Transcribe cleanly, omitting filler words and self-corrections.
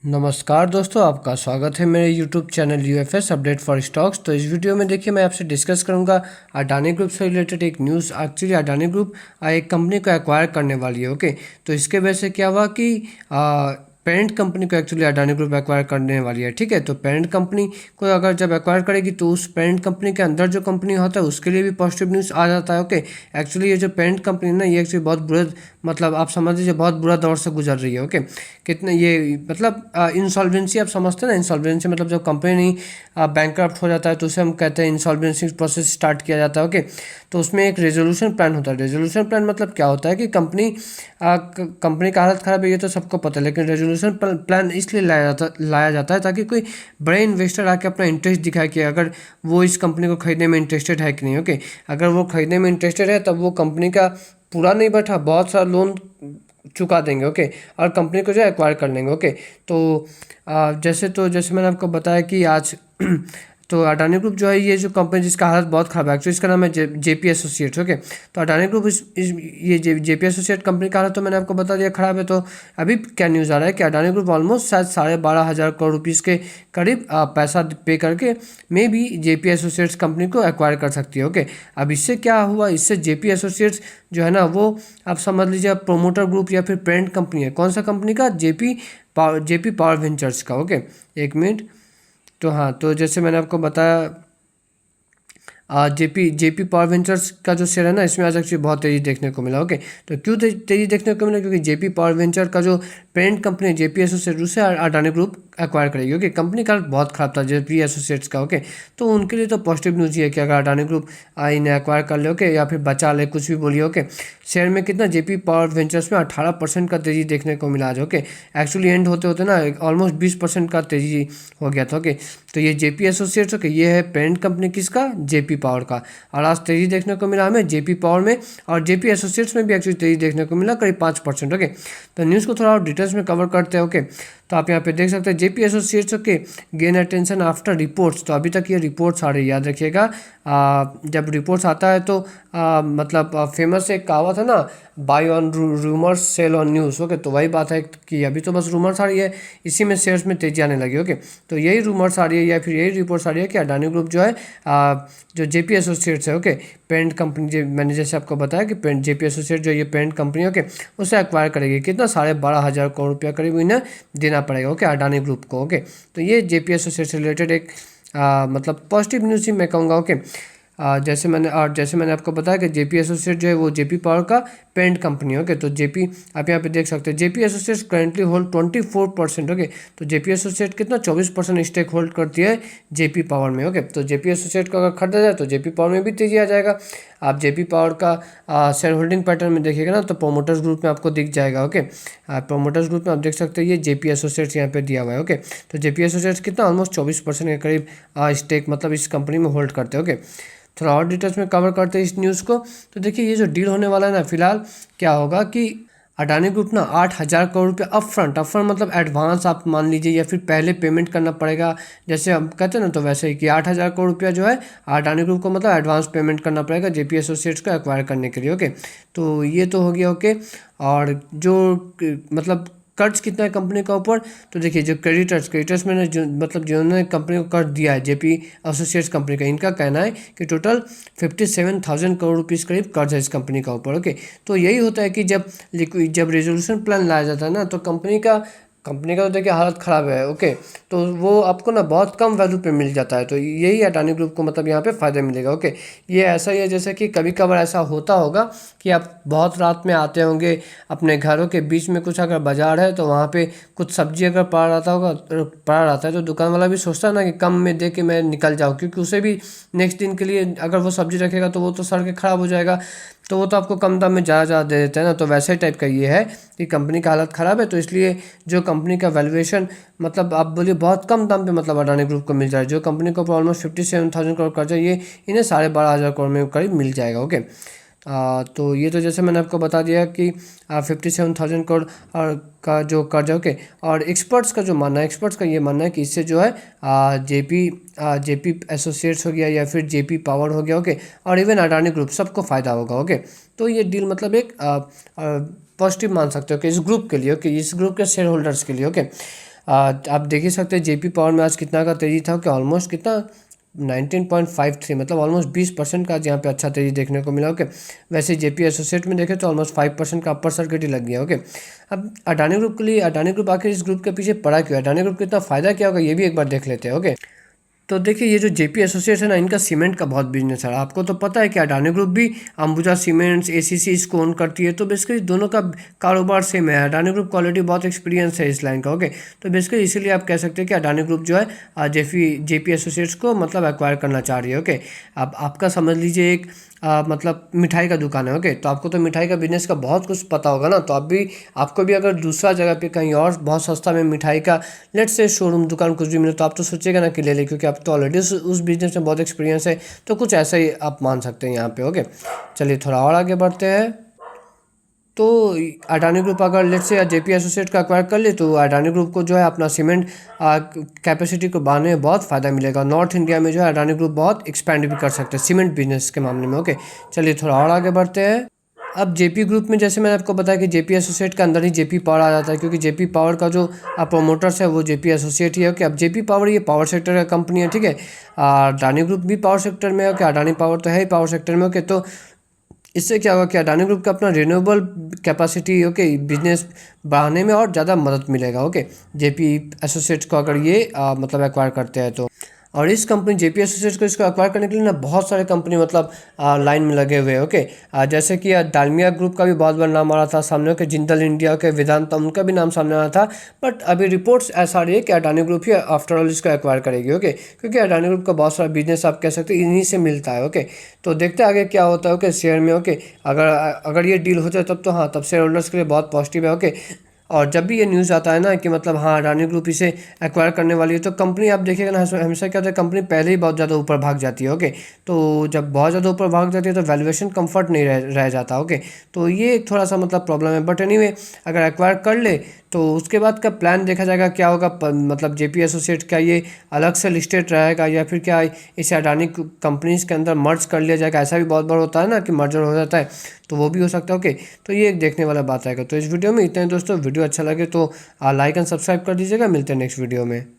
नमस्कार दोस्तों, आपका स्वागत है मेरे YouTube channel UFS update for stocks. तो इस वीडियो में देखिए मैं आपसे डिस्कस करूंगा अडानी ग्रुप से रिलेटेड एक न्यूज़। एक्चुअली अडानी ग्रुप एक कंपनी को एक्वायर करने वाली है। ओके, तो इसके वजह से क्या हुआ कि पेरेंट कंपनी को एक्चुअली अडानी ग्रुप एक्वायर करने वाली है। ठीक है, तो पेरेंट कंपनी को अगर जब एक्वायर करेगी तो उस पेरेंट कंपनी के अंदर जो कंपनी होता है उसके लिए भी पॉजिटिव न्यूज़ आ जाता है। ओके, एक्चुअली ये जो पेरेंट कंपनी ना ये एक्चुअली बहुत बुरा, मतलब आप समझ लीजिए बहुत बुरा दौर से गुजर रही है। ओके, कितने ये मतलब इंसॉल्वेंसी आप समझते हैं ना, इंसॉल्वेंसी मतलब जब कंपनी बैंकरप्ट हो जाता है तो उसे हम कहते हैं इंसॉल्वेंसी प्रोसेस स्टार्ट किया जाता है। ओके, तो उसमें एक रेजोल्यूशन प्लान होता है। रेजोल्यूशन प्लान मतलब क्या होता है कि कंपनी का हालत ख़राब है ये तो सबको पता है, लेकिन रेजोल्यूशन प्लान इसलिए लाया जाता है ताकि कोई बड़े इन्वेस्टर आके अपना इंटरेस्ट दिखाए कि अगर वो इस कंपनी को खरीदने में इंटरेस्टेड है कि नहीं। ओके, अगर वो खरीदने में इंटरेस्टेड है तब वो कंपनी का पूरा नहीं बैठा बहुत सारा लोन चुका देंगे। ओके, और कंपनी को जो है एक्वायर कर लेंगे। ओके, तो जैसे मैंने आपको बताया कि आज तो अडानी ग्रुप जो है ये जो कंपनी जिसका हालत बहुत ख़राब है, एक्चुअली इसका नाम है जेपी एसोसिएट्स। ओके, तो अडानी ग्रुप ये जेपी एसोसिएट कंपनी का हालत तो मैंने आपको बता दिया ख़राब है। तो अभी क्या न्यूज़ आ रहा है कि अडानी ग्रुप ऑलमोस्ट शायद 12,500 करोड़ रुपीज़ के करीब पैसा पे करके may be JP associates company को एक्वायर कर सकती है। ओके, अब इससे क्या हुआ, इससे जेपी एसोसिएट्स जो है ना वो आप समझ लीजिए प्रोमोटर ग्रुप या फिर पेरेंट कंपनी है। कौन सा कंपनी का? जेपी पावर वेंचर्स का। ओके, एक मिनट। तो हाँ, तो जैसे मैंने आपको बताया जेपी पावर वेंचर्स का जो शेयर है ना इसमें आज एक्चुअली बहुत तेज़ी देखने को मिला। ओके, तो क्यों तेज़ी देखने को मिला? क्योंकि जेपी पावर वेंचर का जो पेरेंट कंपनी जेपी एसोसिएट उसे अडानी ग्रुप एक्वायर करेगी। ओके, कंपनी का बहुत खराब था जेपी एसोसिएट्स का। ओके, तो उनके लिए तो पॉजिटिव न्यूज़ ही है कि अगर अडानी ग्रुप इन्हें एक्वायर कर ले, ओके, या फिर बचा ले, कुछ भी बोलिए। ओके, शेयर में कितना जेपी पावर वेंचर्स में 18% का तेज़ी देखने को मिला आज। ओके, एक्चुअली एंड होते होते ना ऑलमोस्ट 20% का तेज़ी हो गया था। ओके, तो ये जेपी एसोसिएट्स, ओके, ये है पेरेंट कंपनी किसका? जेपी पावर का। और आज तेज़ी देखने को मिला हमें जेपी पावर में, और जेपी एसोसिएट्स में भी एक्चुअली तेज़ी देखने को मिला करीब 5%। ओके, तो न्यूज़ को थोड़ा और डिटेल्स में कवर करते हैं। ओके, तो आप यहाँ पे देख सकते हैं जेपी एसोसिएट्स के गेन अटेंशन आफ्टर रिपोर्ट्स। तो अभी तक ये रिपोर्ट्स आ रही है, याद रखिएगा। जब रिपोर्ट्स आता है तो मतलब फेमस एक कहावत है ना, buy on rumours sell on news. Okay, तो वही बात है कि अभी तो बस रूमर्स आ रही है, इसी में शेयर्स में तेजी आने लगी। ओके, तो यही रूमर्स आ रही है या फिर यही रिपोर्ट्स आ रही है कि अडानी ग्रुप जो है जो जेपी एसोसिएट्स है, ओके, पेरेंट कंपनी, जो मैंने जैसे आपको बताया कि जेपी एसोसिएट जो ये पेरेंट कंपनी, ओके, उसे एक्वायर करेगी। कितना? 12,500 करोड़ रुपया करीब इन्हें देना पड़ेगा। ओके, अडानी ग्रुप को। ओके, तो ये जेपी एसोसिएट से रिलेटेड एक मतलब पॉजिटिव न्यूज़ ही मैं कहूँगा। ओके, जैसे मैंने आपको बताया कि जेपी एसोसिएट जो है वो जेपी पावर का पेरेंट कंपनी है। ओके, तो जेपी आप यहाँ पे देख सकते हैं JP associates currently hold 24%। Okay, तो जेपी एसोसिएट कितना 24% स्टेक होल्ड करती है जेपी पावर में। ओके, तो जेपी एसोसिएट को अगर खरीदा जाए तो जेपी पावर में भी तेजी आ जाएगा। आप जेपी पावर का शेयर होल्डिंग पैटर्न में देखिएगा ना तो प्रोमोटर्स ग्रुप में आपको दिख जाएगा। ओके, प्रोमोटर्स ग्रुप में आप देख सकते हैं ये जेपी एसोसिएट्स यहाँ पे दिया हुआ है। ओके, तो जेपी एसोसिएट्स कितना ऑलमोस्ट 24% के करीब स्टेक मतलब इस कंपनी में होल्ड करते हैं। ओके, थोड़ा और डिटेल्स में कवर करते हैं इस न्यूज़ को। तो देखिए ये जो डील होने वाला है ना, फिलहाल क्या होगा कि अडानी ग्रुप ना 8,000 करोड़ रुपये अपफ्रंट मतलब एडवांस आप मान लीजिए या फिर पहले पेमेंट करना पड़ेगा, जैसे हम कहते हैं ना, तो वैसे ही कि 8,000 करोड़ रुपया जो है अडानी ग्रुप को मतलब एडवांस पेमेंट करना पड़ेगा जेपी एसोसिएट्स को एक्वायर करने के लिए। ओके, तो ये तो हो गया। ओके, और जो मतलब कर्ज कितना है कंपनी का ऊपर, तो देखिए जो क्रेडिटर्स में जो मतलब जिन्होंने कंपनी को कर्ज दिया है जेपी एसोसिएट्स कंपनी का, इनका कहना है कि टोटल 57,000 करोड़ रुपीज़ करीब कर्ज है इस कंपनी का ऊपर। ओके, तो यही होता है कि जब रेजोल्यूशन प्लान लाया जाता है ना तो कंपनी का तो देखिए हालत ख़राब है। ओके, तो वो आपको ना बहुत कम वैल्यू पे मिल जाता है, तो यही अडानी ग्रुप को मतलब यहाँ पे फ़ायदा मिलेगा। ओके, ये ऐसा ही है जैसे कि कभी कभार ऐसा होता होगा कि आप बहुत रात में आते होंगे अपने घरों के बीच में, कुछ अगर बाज़ार है तो वहाँ पे कुछ सब्जी अगर पड़ा रहता है तो दुकान वाला भी सोचता है ना कि कम में दे के मैं निकल जाऊँ, क्योंकि उसे भी नेक्स्ट दिन के लिए अगर वो सब्जी रखेगा तो वो तो सड़ के ख़राब हो जाएगा, तो वो तो आपको कम दाम में ज़्यादा दे देते हैं ना। तो वैसे ही टाइप का ये है कि कंपनी का हालत ख़राब है, तो इसलिए जो कंपनी का वैल्यूएशन मतलब आप बोलिए बहुत कम दाम पे मतलब अडानी ग्रुप को मिल जाए। जो कंपनी को ऑलमोस्ट 57,000 करोड़ कर्जा ये इन्हें 12,500 करोड़ में करीब मिल जाएगा। ओके, तो ये तो जैसे मैंने आपको बता दिया कि 57,000 करोड़ और का जो कर्जा। ओके, और एक्सपर्ट्स का ये मानना है कि इससे जो है जेपी एसोसिएट्स हो गया या फिर जेपी पावर हो गया। ओके, और इवन अडानी ग्रुप सबको फ़ायदा होगा। ओके, तो ये डील मतलब एक पॉजिटिव मान सकते हो कि इस ग्रुप के लिए, ओके, इस ग्रुप के शेयर होल्डर्स के लिए। ओके, आप देख ही सकते हैं जेपी पावर में आज कितना का तेजी था कि ऑलमोस्ट कितना 19.53 मतलब ऑलमोस्ट 20% का आज यहाँ पे अच्छा तेजी देखने को मिला। ओके, वैसे जेपी एसोसिएट में देखें तो ऑलमोस्ट 5% का अपर सर्किट ही लग गया। ओके, अब अडानी ग्रुप के लिए, अडानी ग्रुप आखिर इस ग्रुप के पीछे पड़ा क्यों है, अडानी ग्रुप को इतना फायदा क्या होगा, ये भी एक बार देख लेते हैं। ओके, तो देखिए ये जो जेपी एसोसिएट्स है ना, इनका सीमेंट का बहुत बिजनेस है। आपको तो पता है कि अडानी ग्रुप भी अंबुजा सीमेंट्स, एसीसी इसको ओन करती है, तो बेसिकली दोनों का कारोबार सेम है। अडानी ग्रुप को ऑलरेडी बहुत एक्सपीरियंस है इस लाइन का। ओके, तो बेसिकली इसीलिए आप कह सकते हैं कि अडानी ग्रुप जो है जेपी एसोसिएट्स को मतलब एक्वायर करना चाह रही है। ओके, अब आपका समझ लीजिए एक मतलब मिठाई का दुकान है। ओके, तो आपको तो मिठाई का बिजनेस का बहुत कुछ पता होगा ना, तो आपको भी अगर दूसरा जगह पे कहीं और बहुत सस्ता में मिठाई का लेट्स से शोरूम दुकान कुछ भी मिले तो आप तो सोचेगा ना कि ले ले, क्योंकि आप तो ऑलरेडी उस बिजनेस में बहुत एक्सपीरियंस है। तो कुछ ऐसा ही आप मान सकते हैं यहाँ पे। ओके, चलिए थोड़ा और आगे बढ़ते हैं। तो अडानी ग्रुप अगर लेट से जेपी एसोसिएट का एक्वायर कर ले तो अडानी ग्रुप को जो है अपना सीमेंट कैपेसिटी को बढ़ाने में बहुत फ़ायदा मिलेगा। नॉर्थ इंडिया में जो है अडानी ग्रुप बहुत एक्सपेंड भी कर सकते हैं सीमेंट बिजनेस के मामले में। ओके, चलिए थोड़ा और आगे बढ़ते हैं। अब जेपी ग्रुप में जैसे मैंने आपको बताया कि जेपी एसोसिएट के अंदर ही जेपी पावर आ जाता है, क्योंकि जेपी पावर का जो प्रोमोटर्स है वो जेपी एसोसिएट ही है। ओके, अब जेपी पावर ये पावर सेक्टर का कंपनी है। ठीक है, अडानी ग्रुप भी पावर सेक्टर में है। ओके, अडानी पावर तो है ही पावर सेक्टर में। ओके, तो इससे क्या होगा कि अडानी ग्रुप का अपना रिन्यूएबल कैपेसिटी ओके बिजनेस बढ़ाने में और ज़्यादा मदद मिलेगा। ओके, जेपी एसोसिएट्स को अगर ये मतलब एक्वायर करते हैं तो, और इस कंपनी जेपी एसोसिएट्स को इसको एक्वायर करने के लिए ना बहुत सारे कंपनी मतलब लाइन में लगे हुए हैं। ओके, जैसे कि डालमिया ग्रुप का भी बहुत बड़ा नाम आ रहा था सामने। ओके, जिंदल इंडिया के वेदांता उनका भी नाम सामने आ रहा था, बट अभी रिपोर्ट्स ऐसा आ रही है कि अडानी ग्रुप ही आफ्टर ऑल इसको एक्वायर करेगी। ओके, क्योंकि अडानी ग्रुप का बहुत सारा बिजनेस आप कह सकते हैं इन्हीं से मिलता है। ओके, तो देखते हैं आगे क्या होता है। ओके, शेयर में ओके अगर ये डील हो जाए तब तो हाँ, तब शेयर होल्डर्स के लिए बहुत पॉजिटिव है। ओके, और जब भी ये न्यूज़ आता है ना कि मतलब हाँ अडानी ग्रुप इसे एक्वायर करने वाली है, तो कंपनी आप देखिएगा ना हमेशा क्या होता है, कंपनी पहले ही बहुत ज़्यादा ऊपर भाग जाती है। ओके, तो जब बहुत ज़्यादा ऊपर भाग जाती है तो वैल्यूएशन कंफर्ट नहीं रह जाता। ओके, तो ये एक थोड़ा सा मतलब प्रॉब्लम है, बट एनीवे अगर एक्वायर कर ले तो उसके बाद का प्लान देखा जाएगा क्या होगा। मतलब जेपी एसोसिएट क्या ये अलग से लिस्टेड रहेगा या फिर क्या इसे अडानी कंपनीज के अंदर मर्ज कर लिया जाएगा। ऐसा भी बहुत बार होता है ना कि मर्जर हो जाता है, तो वो भी हो सकता है। ओके, तो ये एक देखने वाला बात आएगा। तो इस वीडियो में इतना ही दोस्तों, वीडियो अच्छा लगे तो लाइक एंड सब्सक्राइब कर दीजिएगा। मिलते हैं नेक्स्ट वीडियो में।